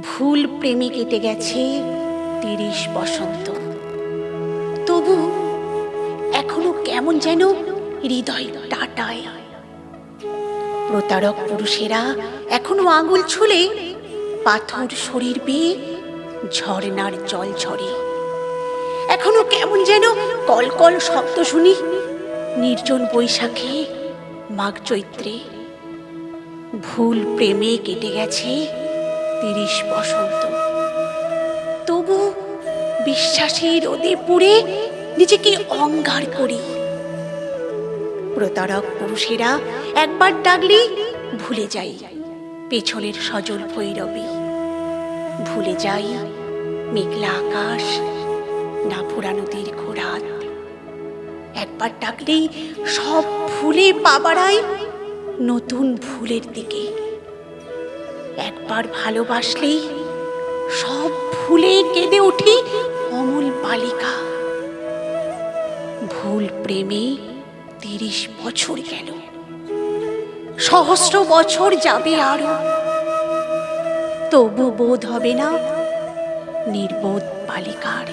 ভুল প্রেমে কেটে গেছে 30 বসন্ত, তবু এখনো কেমন যেন হৃদয় টাটায়। প্রতারক পুরুষেরা এখনো আঙুল ছুলে পাথর শরীর বেয়ে ঝর্ণার জল ঝরে। এখনো কেমন যেন কলকল শব্দ শুনি নির্জন বৈশাখে, মাঘ চৈত্রে। ভুল প্রেমে কেটে গেছে 30 বসন্ত, তবু বিশ্বাসের রোদে পুড়ে নিজেকে অঙ্গার করি। প্রতারক পুরুষেরা একবার ডাকলেই ভুলে যাই পেছনের সজল ভৈরবী, ভুলে যাই মেঘলা আকাশ, না ফুরানো দীর্ঘ রাত। একবার ডাকলেই সব ভুলে পা বাড়াই নতুন ভুলের দিকে। একবার ভালোবাসলেই সব ভুলে কেঁদে উঠি অমল বালিকা। ভুল প্রেমে 30 বছর গেল, সহস্র বছর যাবে আরো, তবু বোধ হবে না নির্বোধ বালিকার।